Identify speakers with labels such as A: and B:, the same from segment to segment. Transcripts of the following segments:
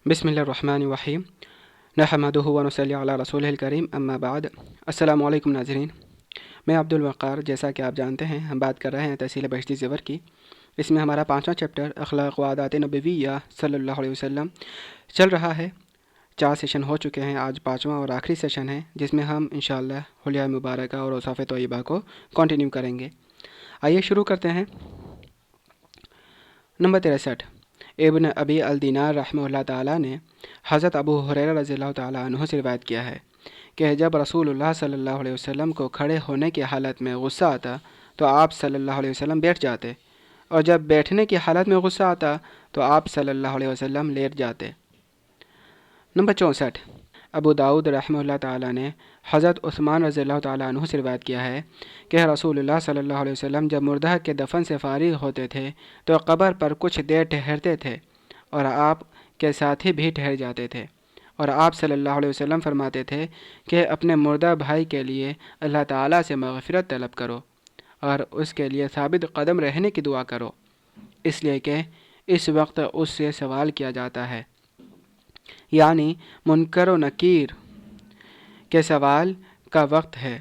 A: بسم اللہ الرحمن الرحیم نحمدہ و نصلی علی رسول الکریم اما بعد۔ السلام علیکم ناظرین، میں عبد الوقار، جیسا کہ آپ جانتے ہیں ہم بات کر رہے ہیں تحصیل بہشتی زیور کی۔ اس میں ہمارا 5واں چیپٹر اخلاق و عادات نبویہ صلی اللہ علیہ وسلم چل رہا ہے۔ 4 سیشن ہو چکے ہیں، آج 5واں اور آخری سیشن ہے جس میں ہم انشاءاللہ حلیہ مبارکہ اور اوصاف طیبہ کو کنٹینیو کریں گے۔ آئیے شروع کرتے ہیں۔ نمبر 63، ابن ابی الدینار رحمہ اللہ تعالیٰ نے حضرت ابو ہریرہ رضی اللہ تعالیٰ عنہ سے روایت کیا ہے کہ جب رسول اللہ صلی اللہ علیہ وسلم کو کھڑے ہونے کی حالت میں غصہ آتا تو آپ صلی اللہ علیہ وسلم بیٹھ جاتے، اور جب بیٹھنے کی حالت میں غصہ آتا تو آپ صلی اللہ علیہ وسلم لیٹ جاتے۔ نمبر 64، ابو داؤد رحمہ اللہ تعالیٰ نے حضرت عثمان رضی اللہ تعالیٰ عنہ سے روایت کیا ہے کہ رسول اللہ صلی اللہ علیہ وسلم جب مردہ کے دفن سے فارغ ہوتے تھے تو قبر پر کچھ دیر ٹھہرتے تھے اور آپ کے ساتھی بھی ٹھہر جاتے تھے، اور آپ صلی اللہ علیہ وسلم فرماتے تھے کہ اپنے مردہ بھائی کے لیے اللہ تعالیٰ سے مغفرت طلب کرو اور اس کے لیے ثابت قدم رہنے کی دعا کرو، اس لیے کہ اس وقت اس سے سوال کیا جاتا ہے، یعنی منکر و نکیر کے سوال کا وقت ہے،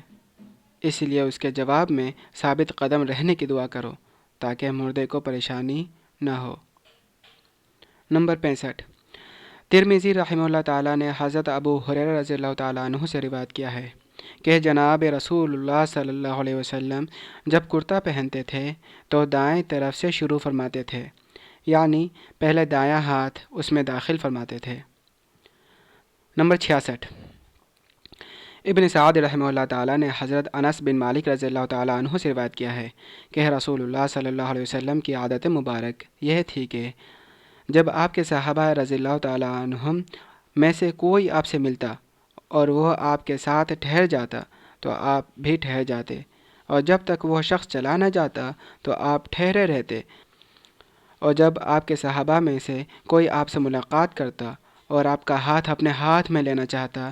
A: اس لیے اس کے جواب میں ثابت قدم رہنے کی دعا کرو تاکہ مردے کو پریشانی نہ ہو۔ نمبر 65، ترمذی رحمہ اللہ تعالیٰ نے حضرت ابو ہریرہ رضی اللہ تعالیٰ عنہ سے روایت کیا ہے کہ جناب رسول اللہ صلی اللہ علیہ وسلم جب کرتا پہنتے تھے تو دائیں طرف سے شروع فرماتے تھے، یعنی پہلے دایاں ہاتھ اس میں داخل فرماتے تھے۔ نمبر 66، ابن سعد رحمہ اللہ تعالیٰ نے حضرت انس بن مالک رضی اللہ تعالیٰ عنہ سے روایت کیا ہے کہ رسول اللہ صلی اللہ علیہ وسلم کی عادت مبارک یہ تھی کہ جب آپ کے صحابہ رضی اللہ تعالیٰ عنہم میں سے کوئی آپ سے ملتا اور وہ آپ کے ساتھ ٹھہر جاتا تو آپ بھی ٹھہر جاتے، اور جب تک وہ شخص چلا نہ جاتا تو آپ ٹھہرے رہتے، اور جب آپ کے صحابہ میں سے کوئی آپ سے ملاقات کرتا اور آپ کا ہاتھ اپنے ہاتھ میں لینا چاہتا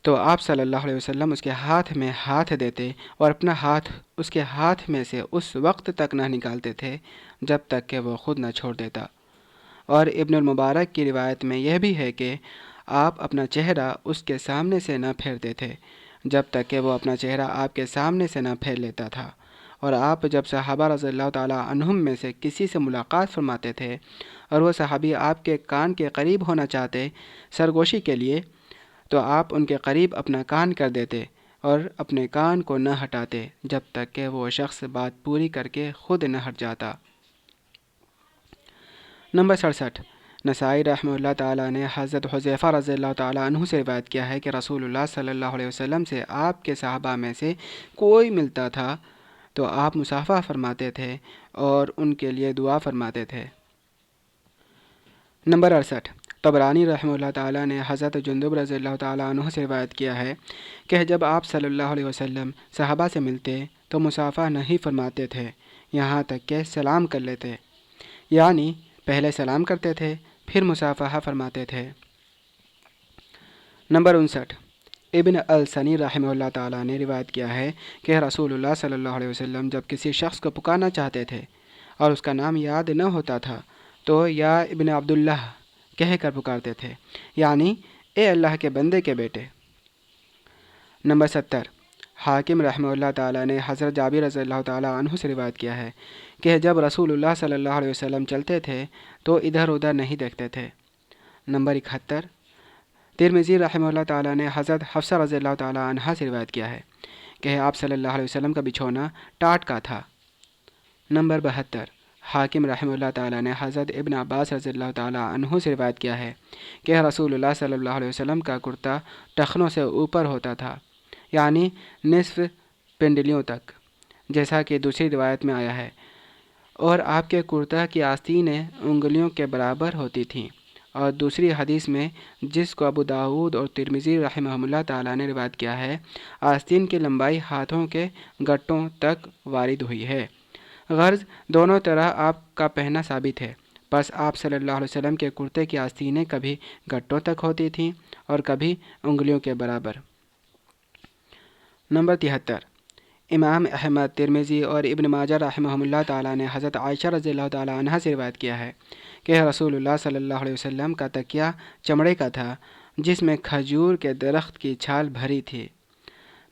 A: تو آپ صلی اللہ علیہ وسلم اس کے ہاتھ میں ہاتھ دیتے اور اپنا ہاتھ اس کے ہاتھ میں سے اس وقت تک نہ نکالتے تھے جب تک کہ وہ خود نہ چھوڑ دیتا۔ اور ابن المبارک کی روایت میں یہ بھی ہے کہ آپ اپنا چہرہ اس کے سامنے سے نہ پھیرتے تھے جب تک کہ وہ اپنا چہرہ آپ کے سامنے سے نہ پھیر لیتا تھا، اور آپ جب صحابہ رضی اللہ تعالیٰ عنہم میں سے کسی سے ملاقات فرماتے تھے اور وہ صحابی آپ کے کان کے قریب ہونا چاہتے سرگوشی کے لیے تو آپ ان کے قریب اپنا کان کر دیتے اور اپنے کان کو نہ ہٹاتے جب تک کہ وہ شخص بات پوری کر کے خود نہ ہٹ جاتا۔ نمبر 67، نسائی رحمہ اللہ تعالیٰ نے حضرت حذیفہ رضی اللہ تعالیٰ عنہ سے روایت کیا ہے کہ رسول اللہ صلی اللہ علیہ وسلم سے آپ کے صحابہ میں سے کوئی ملتا تھا تو آپ مصافحہ فرماتے تھے اور ان کے لیے دعا فرماتے تھے۔ نمبر 68، طبرانی رحمہ اللہ تعالیٰ نے حضرت جندب رضی اللہ تعالیٰ عنہ سے روایت کیا ہے کہ جب آپ صلی اللہ علیہ وسلم صحابہ سے ملتے تو مصافحہ نہیں فرماتے تھے یہاں تک کہ سلام کر لیتے، یعنی پہلے سلام کرتے تھے پھر مصافحہ فرماتے تھے۔ نمبر 59، ابن السنی رحمہ اللہ تعالیٰ نے روایت کیا ہے کہ رسول اللہ صلی اللہ علیہ وسلم جب کسی شخص کو پکارنا چاہتے تھے اور اس کا نام یاد نہ ہوتا تھا تو یا ابن عبداللہ کہہ کر پکارتے تھے، یعنی اے اللہ کے بندے کے بیٹے۔ نمبر 70، حاکم رحمہ اللہ تعالیٰ نے حضرت جابر رضی اللہ تعالیٰ عنہ سے روایت کیا ہے کہ جب رسول اللہ صلی اللہ علیہ وسلم چلتے تھے تو ادھر ادھر نہیں دیکھتے تھے۔ نمبر 71، ترمذی رحمہ اللہ تعالیٰ نے حضرت حفصہ رضی اللہ تعالیٰ عنہا سے روایت کیا ہے کہ آپ صلی اللہ علیہ وسلم کا بچھونا ٹاٹ کا تھا۔ نمبر 72، حاکم رحمہ اللہ تعالیٰ نے حضرت ابن عباس رضی اللہ تعالیٰ عنہ سے روایت کیا ہے کہ رسول اللہ صلی اللہ علیہ وسلم کا کرتا ٹخنوں سے اوپر ہوتا تھا، یعنی نصف پنڈلیوں تک، جیسا کہ دوسری روایت میں آیا ہے، اور آپ کے کرتا کی آستینیں انگلیوں کے برابر ہوتی تھیں، اور دوسری حدیث میں جس کو ابو داؤد اور ترمذی رحمہ اللہ تعالیٰ نے روایت کیا ہے، آستین کی لمبائی ہاتھوں کے گٹوں تک وارد ہوئی ہے۔ غرض دونوں طرح آپ کا پہنا ثابت ہے، بس آپ صلی اللہ علیہ وسلم کے کرتے کی آستینیں کبھی گٹوں تک ہوتی تھیں اور کبھی انگلیوں کے برابر۔ نمبر 73، امام احمد، ترمذی اور ابن ماجہ رحمہم اللہ تعالیٰ نے حضرت عائشہ رضی اللہ تعالیٰ عنہا سے روایت کیا ہے کہ رسول اللہ صلی اللہ علیہ وسلم کا تکیہ چمڑے کا تھا جس میں کھجور کے درخت کی چھال بھری تھی۔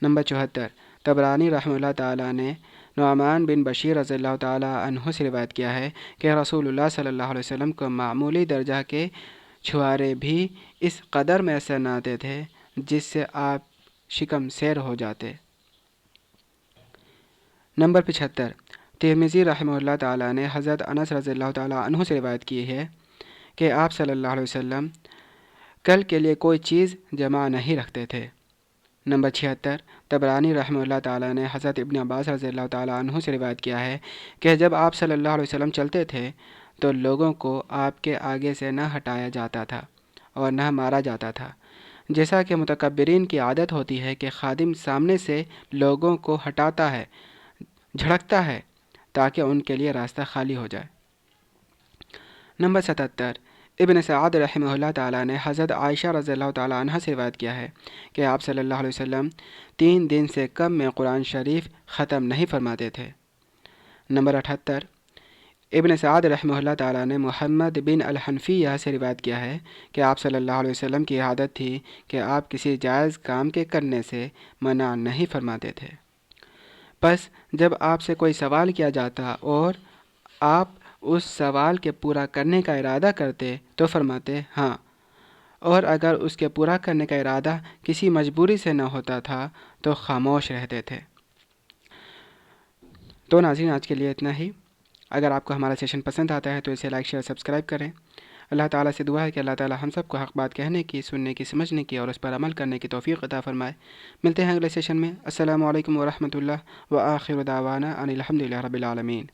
A: نمبر 74، طبرانی رحمہ اللہ تعالیٰ نے نعمان بن بشیر رضی اللہ تعالیٰ عنہ سے روایت کیا ہے کہ رسول اللہ صلی اللہ علیہ وسلم کو معمولی درجہ کے چھوارے بھی اس قدر میسر نہ آتے تھے جس سے آپ شکم سیر ہو جاتے۔ نمبر 75، ترمذی رحمہ اللہ تعالیٰ نے حضرت انس رضی اللہ تعالیٰ عنہ سے روایت کی ہے کہ آپ صلی اللہ علیہ وسلم کل کے لیے کوئی چیز جمع نہیں رکھتے تھے۔ نمبر 76، طبرانی رحمہ اللہ تعالیٰ نے حضرت ابن عباس رضی اللہ تعالیٰ عنہ سے روایت کیا ہے کہ جب آپ صلی اللہ علیہ وسلم چلتے تھے تو لوگوں کو آپ کے آگے سے نہ ہٹایا جاتا تھا اور نہ مارا جاتا تھا، جیسا کہ متکبرین کی عادت ہوتی ہے کہ خادم سامنے سے لوگوں کو ہٹاتا ہے، جھڑکتا ہے تاکہ ان کے لیے راستہ خالی ہو جائے۔ نمبر 77، ابن سعد رحمہ اللہ تعالیٰ نے حضرت عائشہ رضی اللہ تعالیٰ عنہ سے روایت کیا ہے کہ آپ صلی اللہ علیہ وسلم 3 دن سے کم میں قرآن شریف ختم نہیں فرماتے تھے۔ نمبر 78، ابن سعد رحمہ اللہ تعالیٰ نے محمد بن الحنفیہ سے روایت کیا ہے کہ آپ صلی اللہ علیہ وسلم کی عادت تھی کہ آپ کسی جائز کام کے کرنے سے منع نہیں فرماتے تھے۔ پس جب آپ سے کوئی سوال کیا جاتا اور آپ اس سوال کے پورا کرنے کا ارادہ کرتے تو فرماتے ہاں، اور اگر اس کے پورا کرنے کا ارادہ کسی مجبوری سے نہ ہوتا تھا تو خاموش رہتے تھے۔ تو ناظرین، آج کے لیے اتنا ہی۔ اگر آپ کو ہمارا سیشن پسند آتا ہے تو اسے لائک، شیئر، سبسکرائب کریں۔ اللہ تعالیٰ سے دعا ہے کہ اللہ تعالیٰ ہم سب کو حق بات کہنے کی، سننے کی، سمجھنے کی اور اس پر عمل کرنے کی توفیق عطا فرمائے۔ ملتے ہیں اگلے سیشن میں۔ السلام علیکم ورحمۃ اللہ وآخر دعوانا ان الحمد للہ رب العالمین۔